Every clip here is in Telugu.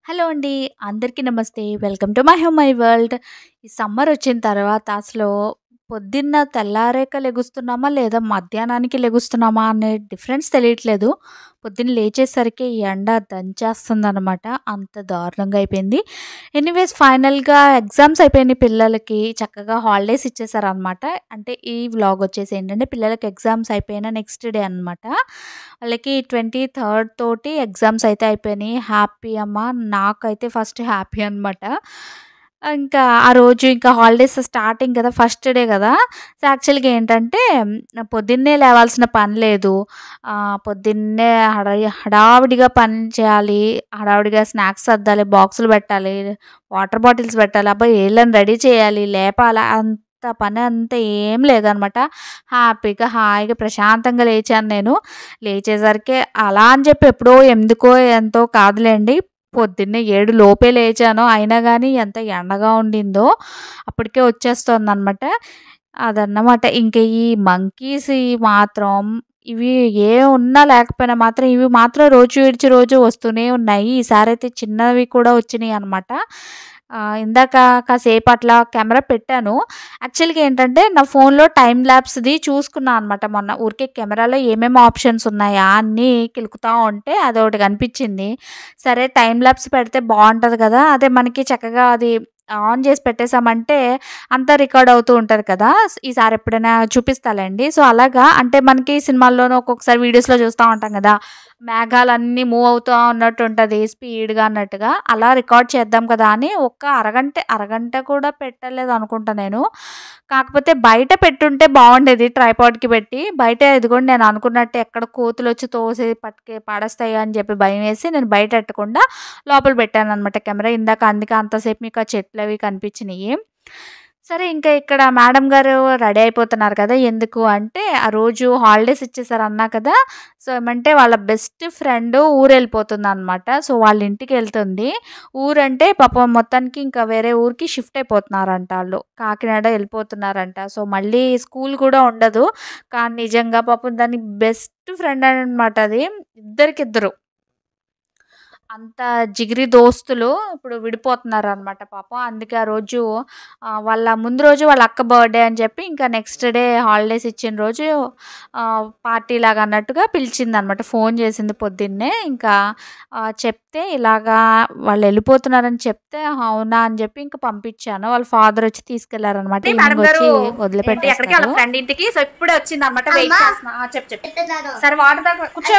హలో అండి. అందరికీ నమస్తే. Welcome to my home my world. ఈ సమ్మర్ వచ్చిన తర్వాత అసలు పొద్దున్న తెల్లారాక లెగుస్తున్నామా లేదా మధ్యాహ్నానికి లెగుస్తున్నామా అనే డిఫరెన్స్ తెలియట్లేదు. పొద్దున్న లేచేసరికి ఈ ఎండ దంచేస్తుందనమాట. అంత దారుణంగా అయిపోయింది. ఎనీవేస్ ఫైనల్‌గా ఎగ్జామ్స్ అయిపోయినాయి పిల్లలకి. చక్కగా హాలిడేస్ ఇచ్చేసారనమాట. అంటే ఈ వ్లాగ్ వచ్చేసి ఏంటంటే పిల్లలకి ఎగ్జామ్స్ అయిపోయిన నెక్స్ట్ డే అనమాట. వాళ్ళకి 23 తోటి ఎగ్జామ్స్ అయితే అయిపోయినాయి. హ్యాపీ అమ్మ. నాకైతే ఫస్ట్ హ్యాపీ అనమాట. ఇంకా ఆ రోజు ఇంకా హాలిడేస్ స్టార్టింగ్ కదా! ఫస్ట్ డే కదా! సో, యాక్చువల్‌గా ఏంటంటే పొద్దున్నే లేవాల్సిన పని లేదు. పొద్దున్నే హడావిడిగా పని చేయాలి. హడావిడిగా స్నాక్స్ సర్దాలి, బాక్సులు పెట్టాలి, వాటర్ బాటిల్స్ పెట్టాలి. అబ్బా! ఈళ్ళని రెడీ చేయాలి, లేపాలి. అంత పని అంతా ఏం లేదనమాట. హ్యాపీగా, హాయిగా, ప్రశాంతంగా లేచాను నేను. లేచేసరికి అలా అని చెప్పి ఎప్పుడో 8కో ఎంతో కాదులెండి. పొద్దున్నే 7 లోపే లేచాను. అయినా గానీ ఎంత ఎండగా ఉండిందో అప్పటికే వచ్చేస్తోందనమాట. అదన్నమాట. ఇంక ఈ మంకీస్ మాత్రం ఇవి ఉన్నా లేకపోయినా మాత్రం ఇవి మాత్రం రోజు విడిచి రోజు వస్తూనే ఉన్నాయి. ఈసారైతే చిన్నవి కూడా వచ్చినియనమాట. ఇందాక కాసేపు అట్లా కెమెరా పెట్టాను. యాక్చువల్‌గా ఏంటంటే నా ఫోన్‌లో టైమ్ ల్యాప్స్‌ది చూసుకున్నా అనమాట మొన్న. ఊరికే కెమెరాలో ఏమేమి ఆప్షన్స్ ఉన్నాయా అని కిలుకుతా ఉంటే అదొకటి కనిపించింది. సరే టైమ్ ల్యాప్స్ పెడితే బావుంటది కదా! అదే మనకి చక్కగా అది ఆన్ చేసి పెట్టేసామంటే అంతా రికార్డ్ అవుతూ ఉంటది కదా! ఈసారి ఎప్పుడైనా చూపిస్తాలెండి. సో, అలాగా అంటే మనకి సినిమాల్లోనూ ఒక్కొక్కసారి వీడియోస్‌లో చూస్తా ఉంటాం కదా! మేఘాలన్నీ మూవ్ అవుతా ఉన్నట్టు ఉంటది స్పీడ్‌గా అన్నట్టుగా. అలా రికార్డ్ చేద్దాం కదా అని ఒక్క అరగంట కూడా పెట్టలేదనుకుంటా నేను. కాకపోతే బయట పెట్టుంటే బావుండేది ట్రైపాడ్‌కి పెట్టి. బయట ఇదిగోండి నేను అనుకున్నట్టే ఎక్కడ కోతులొచ్చి తోసి పడేస్తాయో అని చెప్పి భయమేసి నేను బయట ఎట్టకుండా లోపల పెట్టాననమాట కెమెరా. ఇందాక అందుకే అంతసేపు మీకు ఆ చెట్లవి కనిపించినియి. సరే ఇంకా ఇక్కడ మేడం గారు రెడీ అయిపోతున్నారు కదా! ఎందుకు అంటే ఆ రోజు హాలిడేస్ ఇచ్చేసారన్నా కదా! సో, ఏమంటే వాళ్ళ బెస్ట్ ఫ్రెండ్ ఊరెళ్ళిపోతుందనమాట. సో, వాళ్ళ ఇంటికెళ్తుంది. ఊరంటే పాపం మొత్తానికి ఇంకా వేరే ఊరికి షిఫ్ట్ అయిపోతున్నారంట ఆళ్ళు. కాకినాడ ఎళ్ళిపోతున్నారంట. సో, మళ్ళీ స్కూల్ కూడా ఉండదు. కానీ నిజంగా పాపం దాని బెస్ట్ ఫ్రెండ్ అనమాట అది. ఇద్దరికిద్దరు. అంత జిగిరి దోస్తులు ఇప్పుడు విడిపోతున్నారనమాట పాపం. అందుకే ఆ రోజు వాళ్ళ ముందు రోజు వాళ్ళ అక్క బర్త్‌డే అని చెప్పి ఇంకా నెక్స్ట్ డే హాలిడేస్ ఇచ్చిన రోజు పార్టీలాగా అన్నట్టుగా పిలిచిందనమాట. ఫోన్ చేసింది పొద్దున్నే. ఇంకా చెప్తే ఇలాగా వాళ్ళెళ్ళిపోతున్నారని చెప్తే అవునా అని చెప్పి ఇంక పంపించాను. వాళ్ళ ఫాదర్ వచ్చి తీసుకెళ్లారనమాట. ఈవినింగ్ వచ్చి వదిలిపెట్టేస్తారు. ఫ్రెండ్ ఇంటికి. సో, ఇప్పుడే వచ్చిందనమాట. వెయిట్ చేస్తున్నా. చెప్పు. సరే వాటర్ తాగు. కూర్చో.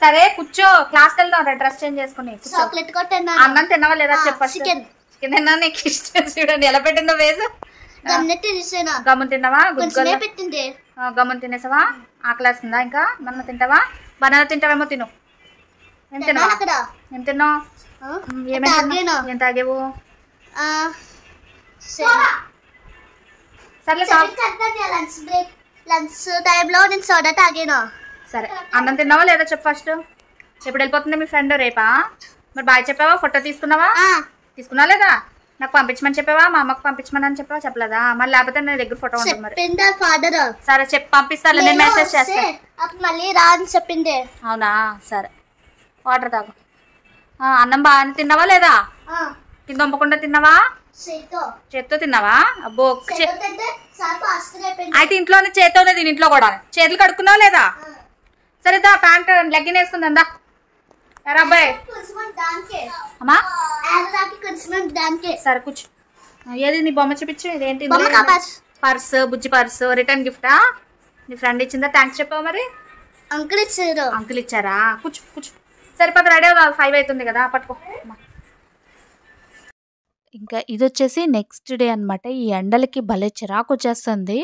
సరే కూర్చో. క్లాస్‌కి వెళ్దాం డ్రెస్ చేంజ్ చేసుకుని. చాక్లెట్ కొట్టన్నా అన్నం తిన్నావా లేదా చెప్పు ఫస్ట్. చికెన్ తిన్నా. నీకు ఇష్టం చూడండి ఎలా పెట్టిందో వేసు. గమ్మున తిన్నావా? పెట్టింది గమ్మున తినేసావా? ఆకలేస్తుందా ఇంకా? బనానా తింటావా? బనానా తింటావేమో తిను. ఏం తిన్నావు? ఏం తిన్నావు? ఏం తాగేవు? సర్లే లంచ్ టైంలో నేను సోడా తాగాను. సరే అన్నం తిన్నావా లేదా చెప్పు ఫస్ట్. ఎప్పుడు వెళ్ళిపోతుంది మీ ఫ్రెండ్? రేపా? మరి బాయ్ చెప్పావా? ఫోటో తీసుకున్నావా? తీసుకున్నా లేదా? నాకు పంపించమని చెప్పావా? మా అమ్మకు పంపించమని అని చెప్పావా? చెప్పలేదా? మరి లేకపోతే నా దగ్గర ఫోటో ఉంటుంది మరి. ఫాదర్ సరే చెప్పి పంపిస్తాను. నేను మెసేజ్ చేస్తాను. మళ్ళీ రా అని చెప్పింది. అవునా? సరే వాటర్ తాగు. అన్నం బాగానే తిన్నావా లేదా? కింద వంపకుండా తిన్నావా? చేత్తో తిన్నావా? అబ్బో అయితే ఇంట్లోనే చేత్తోనే తిని. ఇంట్లో కూడా చేతులు కడుక్కున్నావా లేదా? సరే దా ప్యాంట్ లెగ్గిన్ వేసుకుందా. ఎరా అబ్బాయి అమ్మా సరే కూర్చో. ఏది నీ బొమ్మ చూపించు. ఇదేంటి? పర్సు, బుజ్జి పర్సు. రిటర్న్ గిఫ్టా? నీ ఫ్రెండ్ ఇచ్చిందా? థ్యాంక్స్ చెప్పావు మరి. అంకుల్ ఇచ్చారు. అంకుల్ ఇచ్చారా? కూర్చో. సరిపోతే రెడీ అవుతుంది. 5 అవుతుంది కదా. పట్టుకో. ఇంకా ఇదొచ్చేసి నెక్స్ట్ డే అనమాట. ఈ ఎండలకి భలే చిరాకొచ్చేస్తుంది.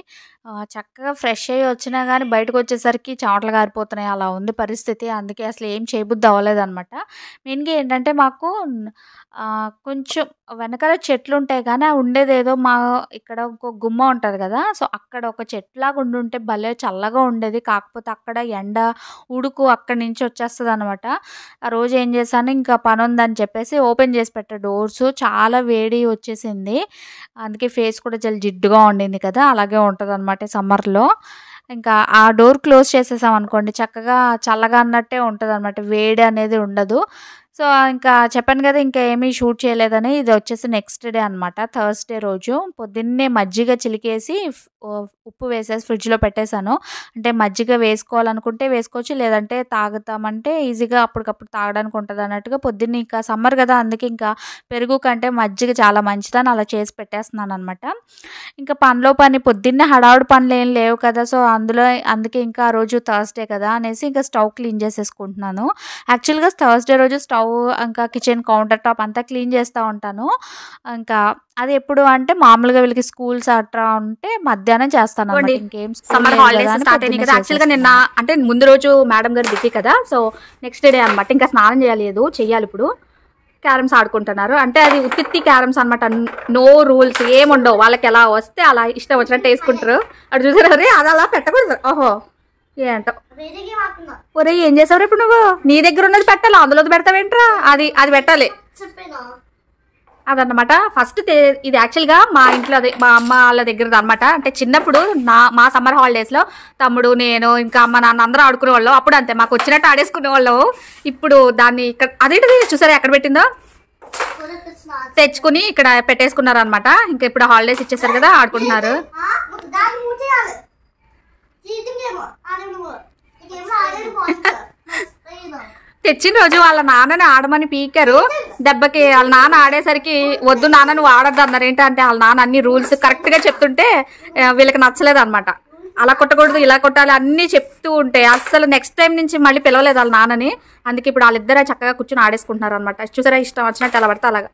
చక్కగా ఫ్రెష్ అయ్యి వచ్చినా గానీ బయటకొచ్చేసరికి చెమటలు గారిపోతున్నాయి. అలా ఉంది పరిస్థితి. అందుకే అసలు ఏం చేయబుద్ధి అవ్వలేదనమాట. మెయిన్‌గా ఏంటంటే మాకు కొంచెం వెనకాల చెట్లుంటాయి గానీ ఉండేదేదో ఇక్కడ ఒక గుమ్మ ఉంటది గదా! సో, అక్కడ ఒక చెట్టులాగా ఉండుంటే భలే చల్లగా ఉండేది. కాకపోతే అక్కడ ఎండ, ఉడుకు అక్కడి నుంచి వచ్చేస్తదనమాట. ఆ రోజు ఏం చేశాను ఇంకా పనుందని చెప్పేసి ఓపెన్ చేసి పెట్టా డోర్సు. చాలా వేడి వచ్చేసింది. అందుకే ఫేస్ కూడా చాలా జిడ్డుగా ఉండింది కదా! అలాగే ఉంటదనమాట సమ్మర్‌లో. ఇంకా ఆ డోర్ క్లోజ్ చేసేసామనుకోండి చక్కగా చల్లగా అన్నట్టే ఉంటదనమాట. వేడి అనేది ఉండదు. సో, ఇంకా చెప్పాను కదా! ఇంకా ఏమీ షూట్ చేయలేదని. ఇది వచ్చేసి నెక్స్ట్ డే అనమాట. థర్స్‌డే రోజు. పొద్దున్నే మజ్జిగ చిలికేసి ఉప్పు వేసేసి ఫ్రిడ్జ్‌లో పెట్టేసాను. అంటే మజ్జిగ వేసుకోవాలనుకుంటే వేసుకోవచ్చు. లేదంటే తాగుతామంటే ఈజీగా అప్పటికప్పుడు తాగడానికి ఉంటదన్నట్టుగా పొద్దున్నే ఇంకా సమ్మర్ కదా! అందుకే ఇంకా పెరుగు కంటే మజ్జిగ చాలా మంచిదని అలా చేసి పెట్టేస్తున్నాననమాట. ఇంకా పనిలో పని పొద్దున్నే హడావుడి పనులేం లేవు కదా! సో, అందుకే ఇంకా ఆ రోజు థర్స్‌డే కదా! అనేసి ఇంకా స్టవ్ క్లీన్ చేసేసుకుంటున్నాను. యాక్చువల్‌గా థర్స్‌డే రోజు స్టవ్ ఇంకా కిచెన్ కౌంటర్ టాప్ అంతా క్లీన్ చేస్తా ఉంటాను. ఇంకా అది ఎప్పుడు అంటే మామూలుగా వీళ్ళకి స్కూల్స్ అట్రా ఉంటే మధ్యాహ్నం చేస్తాననమాట. ఇంకేం స్కూల్ సమ్మర్ లేదు హాలిడేస్ కదా అని స్టార్ట్ అయినాయి పొద్దున్నే కదా. యాక్చువల్‌గా నిన్న చేసేస్తున్నాను. అంటే ముందు రోజు మేడం గారు బిజీ కదా. సో నెక్స్ట్ డే అనమాట. ఇంకా స్నానం చేయలేదు, చెయ్యాలి ఇప్పుడు. క్యారమ్స్ ఆడుకుంటున్నారు. అంటే అది ఉత్తిత్తి క్యారమ్స్ అనమాట. నో రూల్స్ ఏముండవు. వాళ్ళకి ఎలా వస్తే అలా ఇష్టం వచ్చినట్టు వేసుకుంటారు. అటు చూసారు, అరే అది అలా పెట్టకూడదు. ఓహో ఏంటో. ఒరే ఏం చేసావు ఇప్పుడు నువ్వు? నీ దగ్గర ఉన్నది పెట్టాలి, అందులో పెడతావేంట్రా? అది పెట్టాలి అదన్నమాట. ఫస్ట్ ఇది యాక్చువల్గా మా ఇంట్లో అదే మా అమ్మ వాళ్ళ దగ్గరది అనమాట. అంటే చిన్నప్పుడు మా సమ్మర్ హాలిడేస్లో తమ్ముడు, నేను, ఇంకా అమ్మ నాన్న అందరూ ఆడుకునే వాళ్ళం. అప్పుడు అంతే మాకు వచ్చినట్టు ఆడేసుకునే వాళ్ళం. ఇప్పుడు దాన్ని ఇక్కడ అదేంటిది చూసారా ఎక్కడ పెట్టిందో తెచ్చుకుని ఇక్కడ పెట్టేసుకున్నారు అనమాట. ఇంకా ఇప్పుడు హాలిడేస్ ఇచ్చేసారు కదా, ఆడుకుంటున్నారు. తెచ్చిన రోజు వాళ్ళ నాన్నని ఆడమని పీకారు. దెబ్బకి వాళ్ళ నాన్న ఆడేసరికి వద్దు నాన్న నువ్వు ఆడద్దు అన్నారు. ఏంటంటే వాళ్ళ నాన్న అన్ని రూల్స్ కరెక్ట్ గా చెప్తుంటే వీళ్ళకి నచ్చలేదు అనమాట. అలా కొట్టకూడదు, ఇలా కొట్టాలి అన్నీ చెప్తూ ఉంటే అస్సలు నెక్స్ట్ టైం నుంచి మళ్ళీ పిలవలేదు వాళ్ళ నాన్నని. అందుకే ఇప్పుడు వాళ్ళిద్దరే చక్కగా కూర్చొని ఆడేసుకుంటున్నారు అనమాట. చూసారా ఇష్టం వచ్చినట్టు ఎలా పడితే అలాగా.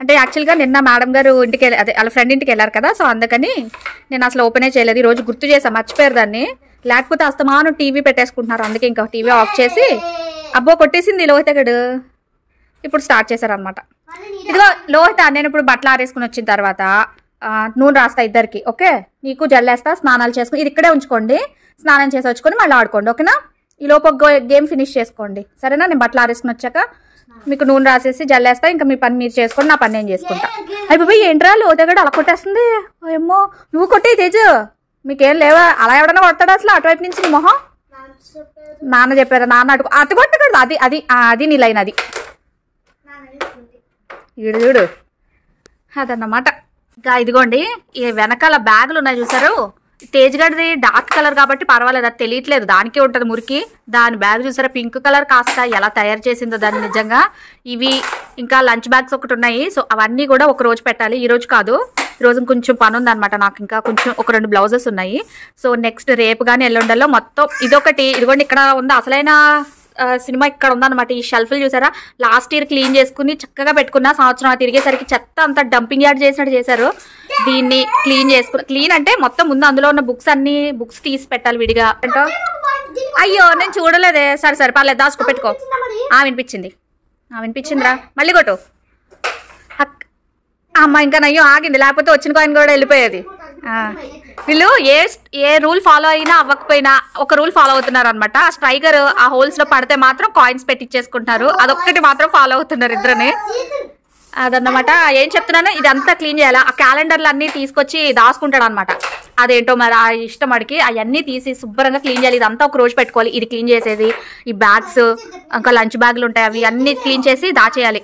అంటే యాక్చువల్గా నిన్న మేడం గారు ఇంటికి అదే వాళ్ళ ఫ్రెండ్ ఇంటికి వెళ్ళారు కదా. సో అందుకని నేను అసలు ఓపెనే చేయలేదు. ఈ రోజు గుర్తు చేశాను, మర్చిపోయారు దాన్ని. లేకపోతే అస్తమాను టీవీ పెట్టేసుకుంటున్నారు. అందుకే ఇంకా టీవీ ఆఫ్ చేసి అబ్బో కొట్టేసింది లోహిత గడు. ఇప్పుడు స్టార్ట్ చేశారనమాట. ఇదిగో లోహిత, నేను ఇప్పుడు బట్టలు ఆరేసుకుని వచ్చిన తర్వాత నూనె రాస్తా ఇద్దరికి. ఓకే, నీకు జల్లేస్తా, స్నానాలు చేసుకుని ఇది ఇక్కడే ఉంచుకోండి. స్నానం చేసి వచ్చుకొని మళ్ళీ ఆడుకోండి. ఓకేనా? ఈ లోపు గేమ్ ఫినిష్ చేసుకోండి సరేనా? నేను బట్టలు ఆరేసుకుని వచ్చాక మీకు నూనె రాసేసి జల్లేస్తా. ఇంకా మీ పని మీరు చేసుకోండి, నా పని నేను చేసుకుంటా. అయిపోయి ఏంట్రా లోహిత గడు అలా కొట్టేస్తుంది? ఏమో నువ్వు కొట్టే తేజు, మీకేం లేవా? అలా ఎవడన్నా కొడతాడు అసలు అటువైపు నుంచి నీ మొహం? నాన్న చెప్పారా? నాన్న అటు కొట్టకూడదు. అది నీ లైన్. అది ఈడు చూడు అదన్నమాట. ఇంకా ఇదిగోండి ఈ వెనకాల బ్యాగులు ఉన్నాయి చూసారు. తేజ్ గడిది డార్క్ కలర్ కాబట్టి పర్వాలేదు, అది తెలియట్లేదు, దానికే ఉంటుంది మురికి. దాని బ్యాగ్ చూసారా పింక్ కలర్, కాస్త ఎలా తయారు చేసిందో దాన్ని నిజంగా. ఇవి ఇంకా లంచ్ బ్యాగ్స్ ఒకటి ఉన్నాయి. సో అవన్నీ కూడా ఒక రోజు పెట్టాలి, ఈ రోజు కాదు. ఈరోజు కొంచెం పని ఉందన్నమాట నాకు. ఇంకా కొంచెం ఒక 2 బ్లౌజెస్ ఉన్నాయి. సో నెక్స్ట్ రేపు కానీ ఎల్లుండల్లో మొత్తం ఇదొకటి. ఇదిగోండి ఇక్కడ ఉంది అసలైన సినిమా, ఇక్కడ ఉందన్నమాట. ఈ షెల్ఫ్లు చూసారా, లాస్ట్ ఇయర్ క్లీన్ చేసుకుని చక్కగా పెట్టుకున్న, సంవత్సరం తిరిగేసరికి చెత్త అంతా డంపింగ్ యార్డ్ చేసినట్టు చేశారు. దీన్ని క్లీన్ అంటే మొత్తం ముందు అందులో ఉన్న బుక్స్ తీసి పెట్టాలి విడిగా. అంటే అయ్యో నేను చూడలేదే. సరే పర్లేదు, దాచుకో పెట్టుకో. వినిపించిందిరా, మళ్ళీ కొట్టు. అమ్మ ఇంకా నయ్యో ఆగింది, లేకపోతే వచ్చిన కాయిన్ కూడా వెళ్ళిపోయేది. వీళ్ళు ఏ రూల్ ఫాలో అయినా అవ్వకపోయినా ఒక రూల్ ఫాలో అవుతున్నారు అనమాట. ఆ స్ట్రైకర్ ఆ హోల్స్ లో పడితే మాత్రం కాయిన్స్ పెట్టించేసుకుంటున్నారు. అదొక్కటి మాత్రం ఫాలో అవుతున్నారు ఇద్దరుని. అదన్నమాట. ఏం చెప్తున్నాను, ఇదంతా క్లీన్ చేయాలి. ఆ క్యాలెండర్లు అన్ని తీసుకొచ్చి దాచుకుంటాడు అనమాట. అదేంటో మరి ఆ ఇష్టం అడికి అవన్నీ తీసి శుభ్రంగా క్లీన్ చేయాలి. ఇదంతా ఒక రోజు పెట్టుకోవాలి. ఇది క్లీన్ చేసేది, ఈ బ్యాగ్స్ ఇంకా లంచ్ బ్యాగులు ఉంటాయి అవి అన్ని క్లీన్ చేసి దాచేయాలి.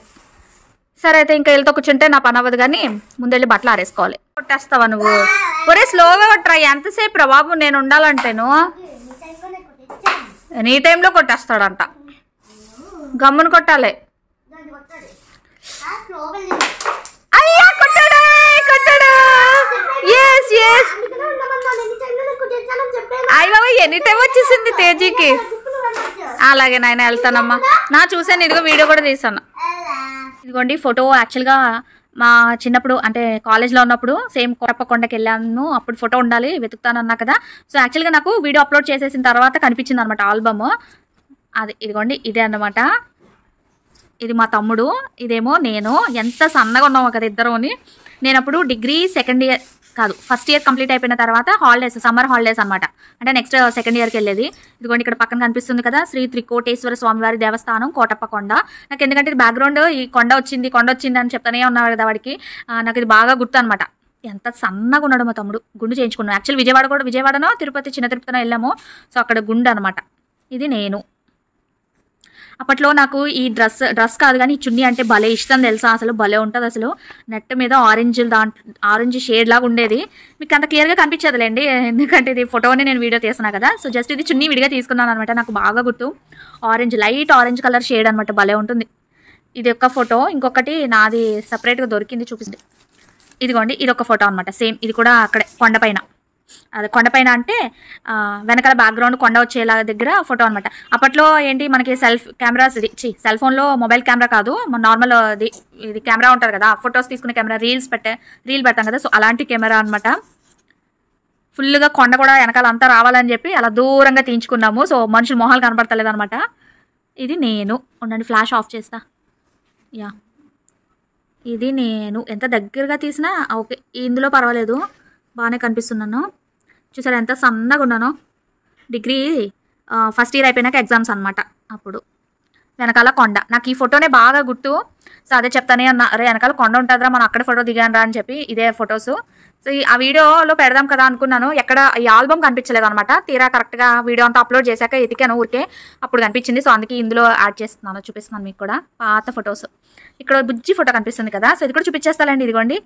సరే అయితే ఇంకా వీళ్ళతో కూర్చుంటే నా పని అవ్వదు, కానీ ముందెళ్ళి బట్టలు ఆరేసుకోవాలి. కొట్టేస్తావా నువ్వు? ఒరే స్లోగా కొట్టరా, ఎంతసేపు రా బాబు నేను ఉండాలంటేను. ఎనీ టైంలో కొట్టేస్తాడంట, గమ్మును కొట్టాలి. అయ్యా కొట్టాడు. అయ్య బాబా ఎనీ టైం వచ్చేసింది తేజీకి. అలాగే నాయన వెళ్తానమ్మా. నా చూసాను, ఇదిగో వీడియో కూడా తీసాను. ఇదిగోండి ఫోటో. యాక్చువల్గా మా చిన్నప్పుడు అంటే కాలేజ్లో ఉన్నప్పుడు సేమ్ కోటప్పకొండకి వెళ్ళాను. అప్పుడు ఫోటో ఉండాలి, వెతుకుతానన్నా కదా. సో యాక్చువల్గా నాకు వీడియో అప్లోడ్ చేసేసిన తర్వాత కనిపించింది అనమాట ఆల్బమ్. అది ఇదిగోండి ఇదే అన్నమాట. ఇది మా తమ్ముడు, ఇదేమో నేను. ఎంత సన్నగా ఉన్నామో కదా ఇద్దరుని. నేను అప్పుడు డిగ్రీ ఫస్ట్ ఇయర్ కంప్లీట్ అయిపోయిన తర్వాత హాలిడేస్, సమ్మర్ హాలిడేస్ అనమాట. అంటే నెక్స్ట్ సెకండ్ ఇయర్కి వెళ్ళేది. ఇదిగోండి ఇక్కడ పక్కన కనిపిస్తుంది కదా శ్రీ త్రికోటేశ్వర స్వామివారి దేవస్థానం కోటప్పకొండ. నాకు ఎందుకంటే ఇది బ్యాక్గ్రౌండ్ ఈ కొండ వచ్చింది అని చెప్తానే ఉన్నారు కదా వాడికి. నాకు ఇది బాగా గుర్తు అనమాట. ఎంత సన్నగా ఉన్నాడు మా తమ్ముడు. గుండు చేయించుకున్నాం. యాక్చువల్ విజయవాడనో తిరుపతి చిన్న తిరుపతినో వెళ్ళాము. సో అక్కడ గుండు అనమాట. ఇది నేను. అప్పట్లో నాకు ఈ డ్రెస్ కాదు కానీ ఈ చున్నీ అంటే భలే ఇష్టం తెలుసా. అసలు భలే ఉంటుంది. అసలు నెట్ మీద ఆరెంజ్ షేడ్ లాగా ఉండేది. మీకు అంత క్లియర్గా కనిపించదులేండి, ఎందుకంటే ఇది ఫోటోని నేను వీడియో తీస్తున్నా కదా. సో జస్ట్ ఇది చున్నీ విడిగా తీసుకున్నాను అనమాట. నాకు బాగా గుర్తు, లైట్ ఆరెంజ్ కలర్ షేడ్ అనమాట, భలే ఉంటుంది. ఇది ఒక ఫోటో. ఇంకొకటి నాది సపరేట్గా దొరికింది, చూపిస్తుంది. ఇదిగోండి, ఇది ఒక ఫోటో అనమాట. సేమ్ ఇది కూడా అక్కడే కొండపైన. అది కొండపైన అంటే వెనకాల బ్యాక్గ్రౌండ్ కొండ వచ్చేలా దగ్గర ఫోటో అనమాట. అప్పట్లో ఏంటి మనకి సెల్ ఫోన్లో మొబైల్ కెమెరా కాదు, నార్మల్ ఇది కెమెరా ఉంటుంది కదా, ఫొటోస్ తీసుకునే కెమెరా, రీల్ పెడతాం కదా. సో అలాంటి కెమెరా అనమాట. ఫుల్గా కొండ కూడా వెనకాల అంతా రావాలని చెప్పి అలా దూరంగా తీయించుకున్నాము. సో మనుషులు మొహాలు కనపడతలేదు అనమాట. ఇది నేను, ఉండండి ఫ్లాష్ ఆఫ్ చేస్తా. ఇది నేను ఎంత దగ్గరగా తీసినా ఓకే, ఇందులో పర్వాలేదు, బాగానే కనిపిస్తున్నాను. చూసారా ఎంత సన్నగా ఉన్నాను. డిగ్రీ ఫస్ట్ ఇయర్ అయిపోయినాక ఎగ్జామ్స్ అనమాట. అప్పుడు వెనకాల కొండ. నాకు ఈ ఫోటోనే బాగా గుర్తు. సో అదే చెప్తానే అన్న, అరే వెనకాల కొండ ఉంటుందిరా, మనం అక్కడ ఫోటో దిగాను రా అని చెప్పి. ఇదే ఫొటోస్. సో ఆ వీడియోలో పెడదాం కదా అనుకున్నాను, ఎక్కడ ఈ ఆల్బమ్ కనిపించలేదు అనమాట. తీరా కరెక్ట్గా వీడియో అంతా అప్లోడ్ చేశాక ఎతికాను ఊరికే, అప్పుడు కనిపించింది. సో అందుకే ఇందులో యాడ్ చేస్తున్నాను, చూపిస్తున్నాను మీకు కూడా పాత ఫొటోస్. ఇక్కడ బుజ్జి ఫోటో కనిపిస్తుంది కదా, సో ఇది కూడా చూపించేస్తానండి. ఇదిగోండి,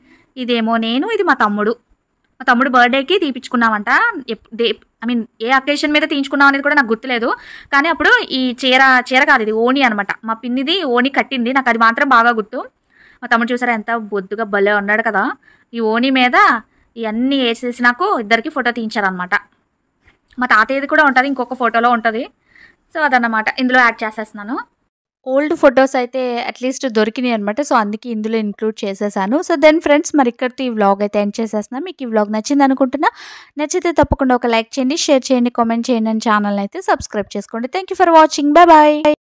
ఇదేమో నేను, ఇది మా తమ్ముడు బర్త్డేకి తీపించుకున్నామంట. ఏ అకేషన్ మీద తీయించుకున్నాం అనేది కూడా నాకు గుర్తులేదు. కానీ అప్పుడు ఈ చీర కాదు, ఇది ఓణి అనమాట. మా పిన్నిది ఓణి కట్టింది, నాకు అది మాత్రం బాగా గుర్తు. మా తమ్ముడు చూసారా ఎంత బొద్దుగా భలే ఉన్నాడు కదా. ఈ ఓణి మీద ఇవన్నీ వేసేసి నాకు ఇద్దరికి ఫోటో తీయించారనమాట. మా తాతయ్యది కూడా ఉంటుంది, ఇంకొక ఫోటోలో ఉంటుంది. సో అదన్నమాట, ఇందులో యాడ్ చేసేస్తున్నాను. ఓల్డ్ ఫొటోస్ అయితే అట్లీస్ట్ దొరికినాయి అనమాట. సో అందుకే ఇందులో ఇంక్లూడ్ చేసేసాను. సో దెన్ ఫ్రెండ్స్, మరి ఇక్కడితో ఈ వ్లాగ్ అయితే ఎండ్ చేసేస్తున్నా. మీకు ఈ వ్లాగ్ నచ్చింది అనుకుంటున్నా. నచ్చితే తప్పకుండా ఒక లైక్ చేయండి, షేర్ చేయండి, కామెంట్ చేయండి, అండ్ ఛానల్ అయితే సబ్స్క్రైబ్ చేసుకోండి. Thank you for watching. Bye bye.